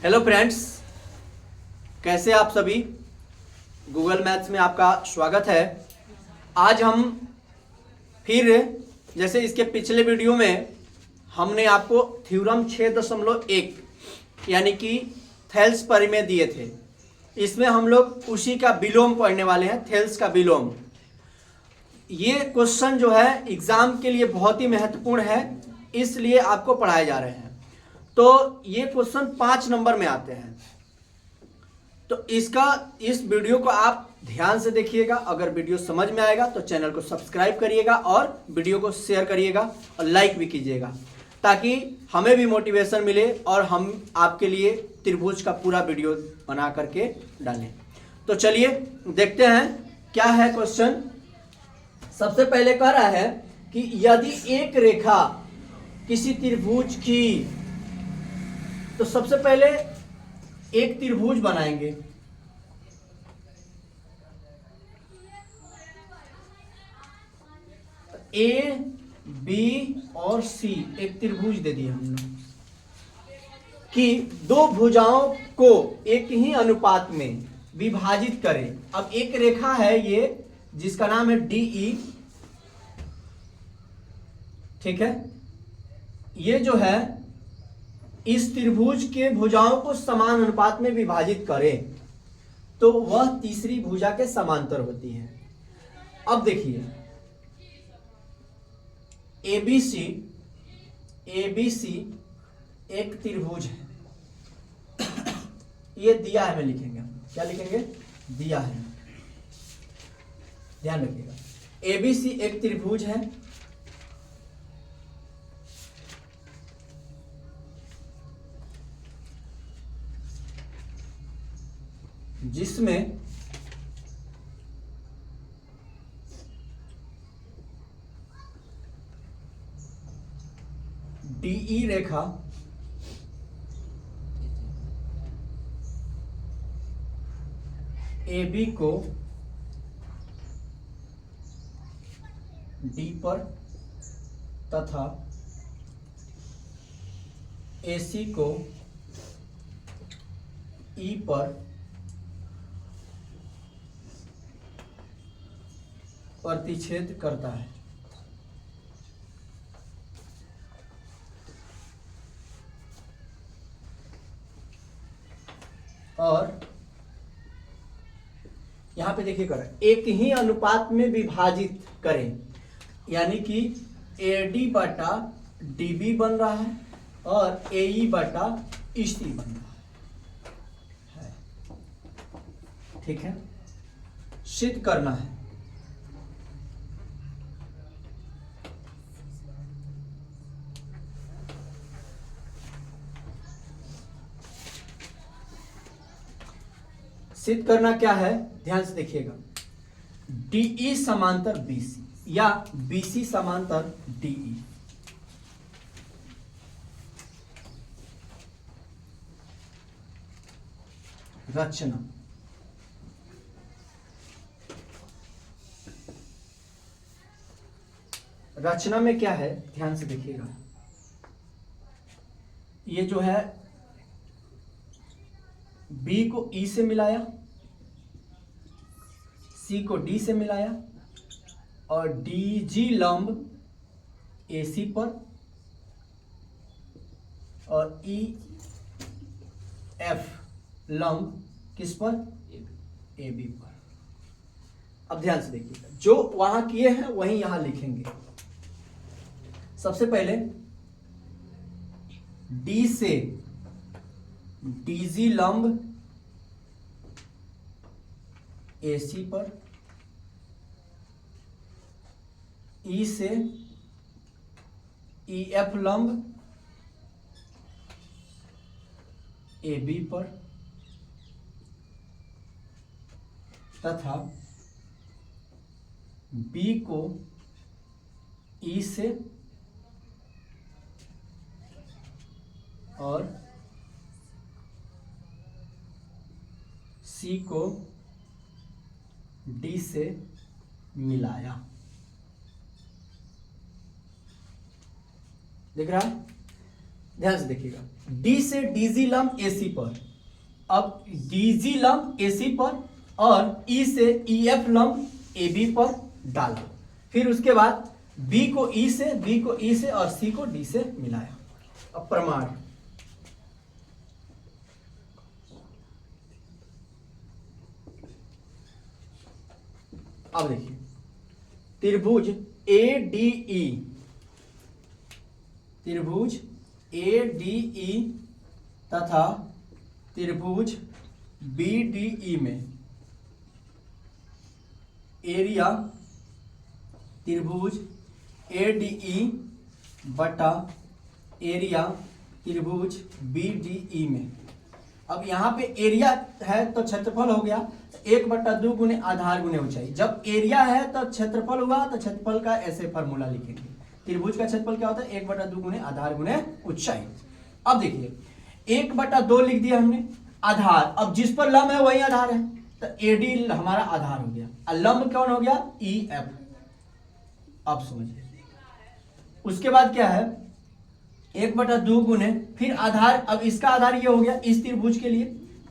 Hello friends, कैसे आप सभी। गूगल मैथ्स में आपका स्वागत है। आज हम फिर जैसे इसके पिछले वीडियो में हमने आपको थ्योरम 6.1 यानी कि थेल्स परिमेय दिए थे। इसमें हम लोग उसी का विलोम पढ़ने वाले हैं, थेल्स का विलोम। ये क्वेश्चन जो है एग्जाम के लिए बहुत ही महत्वपूर्ण है, इसलिए आपको पढ़ाए जा रहे हैं। तो ये क्वेश्चन 5 नंबर में आते हैं। तो इस वीडियो को आप ध्यान से देखिएगा। अगर वीडियो समझ में आएगा तो चैनल को सब्सक्राइब करिएगा और वीडियो को शेयर करिएगा और लाइक भी कीजिएगा, ताकि हमें भी मोटिवेशन मिले और हम आपके लिए त्रिभुज का पूरा वीडियो बना करके डालें। तो चलिए देखते हैं क्या है क्वेश्चन। सबसे पहले कह रहा है कि यदि एक रेखा किसी त्रिभुज की, तो सबसे पहले एक त्रिभुज बनाएंगे। ए बी और सी एक त्रिभुज दे दिया हमने कि दो भुजाओं को एक ही अनुपात में विभाजित करें। अब एक रेखा है ये जिसका नाम है डीई, ठीक है। ये जो है इस त्रिभुज के भुजाओं को समान अनुपात में विभाजित करें तो वह तीसरी भुजा के समांतर होती है। अब देखिए एबीसी एक त्रिभुज है। ये दिया है, मैं लिखेंगे, क्या लिखेंगे, दिया है, ध्यान रखिएगा। एबीसी एक त्रिभुज है जिसमें डीई रेखा AB को D पर तथा AC को E पर प्रतिच्छेद करता है। और यहां पे देखिए कर एक ही अनुपात में विभाजित करें, यानी कि AD बटा DB बन रहा है और AE बटा EC बन रहा है, ठीक है। सिद्ध करना है। सिद्ध करना क्या है, ध्यान से देखिएगा। DE समांतर BC या BC समांतर DE। रचना रचना में क्या है, ध्यान से देखिएगा। ये जो है B को E से मिलाया, C को D से मिलाया और DG लंब AC पर और EF लंब किस पर, AB पर। अब ध्यान से देखिएगा, जो वहां किए हैं वहीं यहां लिखेंगे। सबसे पहले D से DG लंब AC पर, E से EF लंब AB पर तथा B को E से और C को D से मिलाया। दिख रहा है? ध्यान से देखिएगा, डी से डीजी लंब एसी पर, अब डीजी लंब एसी पर और ई से ईएफ लंब एबी पर डाला, फिर उसके बाद बी को ई से और सी को डी से मिलाया। अब प्रमाण, अब देखिए त्रिभुज ADE तथा त्रिभुज BDE में एरिया त्रिभुज ADE बटा एरिया त्रिभुज BDE में। अब यहाँ पे एरिया है तो क्षेत्रफल हो गया 1/2 गुने आधार गुने ऊंचाई। जब एरिया है तो क्षेत्रफल हुआ, तो क्षेत्रफल का ऐसे फॉर्मूला लिखेंगे, त्रिभुज का क्षेत्रफल क्या होता है 1/2 गुने आधार गुने ऊंचाई। अब देखिए 1/2 लिख दिया हमने आधार, अब जिस पर लंब है वही आधार है, तो AD हमारा आधार हो गया, और लंब कौन हो गया EF। अब समझिए उसके बाद क्या है 1/2 गुने फिर आधार, अब इसका आधार ये हो गया इस त्रिभुज के लिए,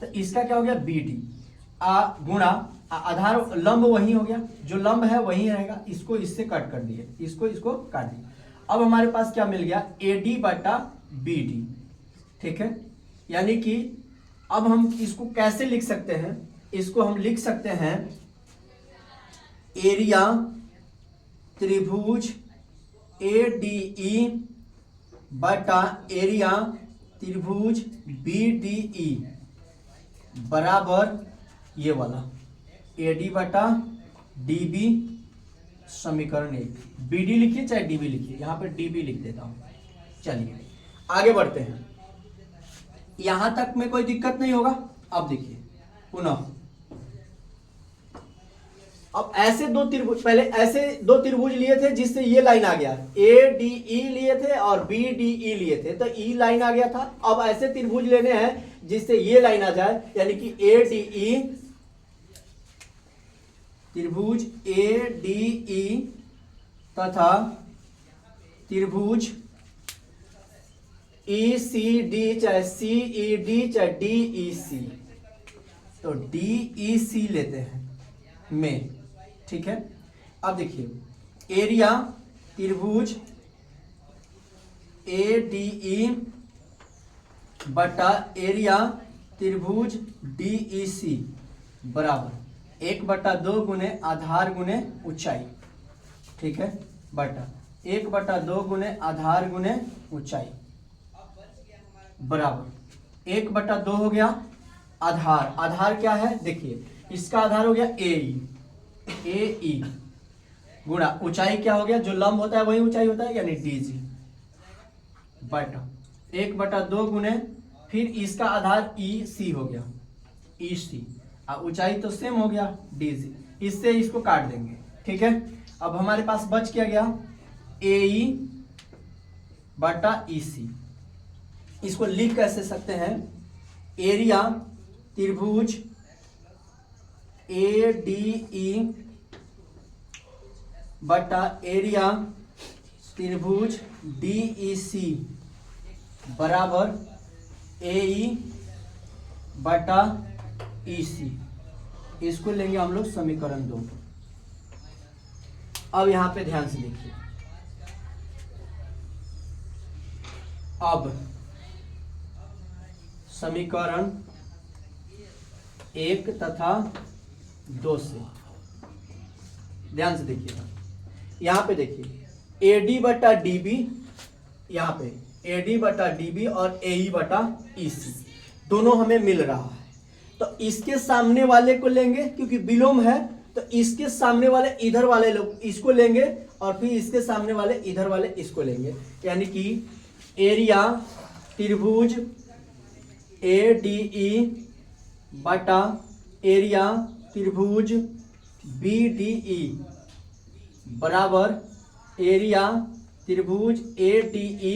तो इसका क्या हो गया BD गुणा आधार लंब वही हो गया, जो लंब है वही रहेगा, इसको इससे कट कर दिए, इसको काट दिए। अब हमारे पास क्या मिल गया AD बटा BD, ठीक है। यानी कि अब हम इसको कैसे लिख सकते हैं, इसको हम लिख सकते हैं एरिया त्रिभुज ADE बटा एरिया त्रिभुज BDE बराबर ये वाला AD बटा DB समीकरण 1। BD लिखिए चाहे DB लिखिए, यहां पे DB लिख देता हूं। चलिए आगे बढ़ते हैं, यहां तक में कोई दिक्कत नहीं होगा। अब देखिए पुनः, अब ऐसे दो त्रिभुज, पहले ऐसे दो त्रिभुज लिए थे जिससे ये लाइन आ गया, ADE लिए थे और BDE लिए थे, तो E लाइन आ गया था। अब ऐसे त्रिभुज लेने हैं जिससे ये लाइन आ जाए, यानी कि ADE त्रिभुज ADE तथा त्रिभुज ECD चाहे CED चाहे DEC, तो DEC लेते हैं में, ठीक है। अब देखिए एरिया त्रिभुज ADE बटा एरिया त्रिभुज DEC बराबर 1/2 गुने आधार गुने ऊंचाई, ठीक है, बटा 1/2 गुने आधार गुने ऊंचाई बराबर 1/2 हो गया आधार। आधार क्या है देखिए, इसका आधार हो गया AE गुणा ऊंचाई क्या हो गया, जो लंब होता है वही ऊंचाई होता है, यानी DG बटा 1/2 गुने फिर इसका आधार EC हो गया, EC और ऊंचाई तो सेम हो गया DG, इससे इसको काट देंगे, ठीक है। अब हमारे पास बच क्या गया AE बटा EC। इसको लिख कैसे सकते हैं, एरिया त्रिभुज ADE बटा एरिया त्रिभुज DEC बराबर AE बटा EC। इसको लेंगे हम लोग समीकरण 2। अब यहां पे ध्यान से देखिए, अब समीकरण 1 तथा 2 से ध्यान से देखिएगा, यहां पे देखिए AD बटा DB, यहां पे AD बटा DB और AE बटा EC दोनों हमें मिल रहा है, तो इसके सामने वाले को लेंगे क्योंकि विलोम है, तो इसके सामने वाले इधर वाले लोग इसको लेंगे और फिर इसके सामने वाले इधर वाले इसको लेंगे, यानी कि एरिया त्रिभुज ADE बटा एरिया त्रिभुज BDE बराबर एरिया त्रिभुज ADE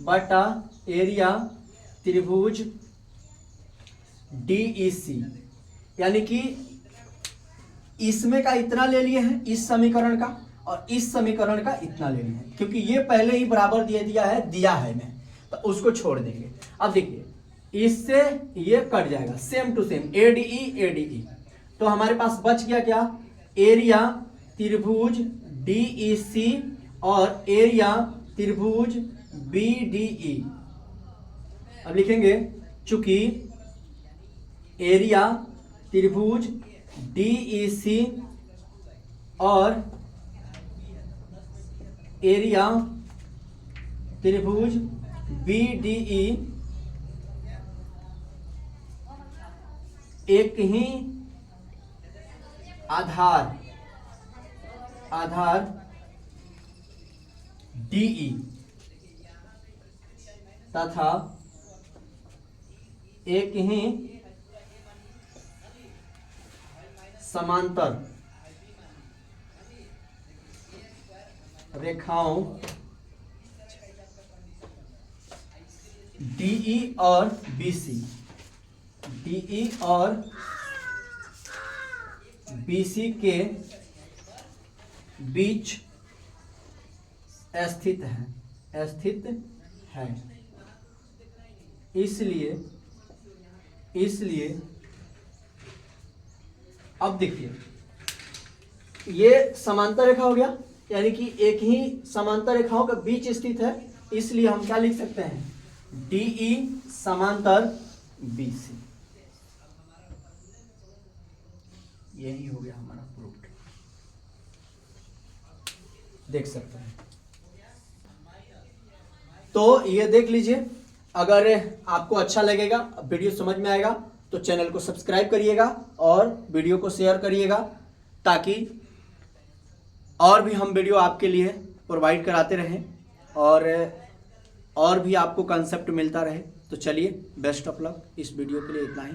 बटा एरिया त्रिभुज DEC। यानी कि इसमें का इतना ले लिए हैं इस समीकरण का, और इस समीकरण का इतना ले लिए हैं, क्योंकि ये पहले ही बराबर दिया है मैं, तो उसको छोड़ देंगे। अब देखिए इससे ये कट जाएगा, same to same ADE ADE। तो हमारे पास बच गया क्या, एरिया त्रिभुज DEC और एरिया त्रिभुज BDE। अब लिखेंगे चूंकि एरिया त्रिभुज DEC और एरिया त्रिभुज BDE एक ही आधार DE तथा एक ही समांतर रेखाओं DE और BC के बीच स्थित है। इसलिए अब देखिए ये समांतर रेखा हो गया, यानी कि एक ही समांतर रेखाओं के बीच स्थित है, इसलिए हम क्या लिख सकते हैं, DE समांतर BC। यही हो गया हमारा प्रूफ, देख सकते हैं। तो ये देख लीजिए, अगर आपको अच्छा लगेगा, वीडियो समझ में आएगा तो चैनल को सब्सक्राइब करिएगा और वीडियो को शेयर करिएगा, ताकि और भी हम वीडियो आपके लिए प्रोवाइड कराते रहें और भी आपको कंसेप्ट मिलता रहे। तो चलिए, बेस्ट ऑफ लक। इस वीडियो के लिए इतना ही।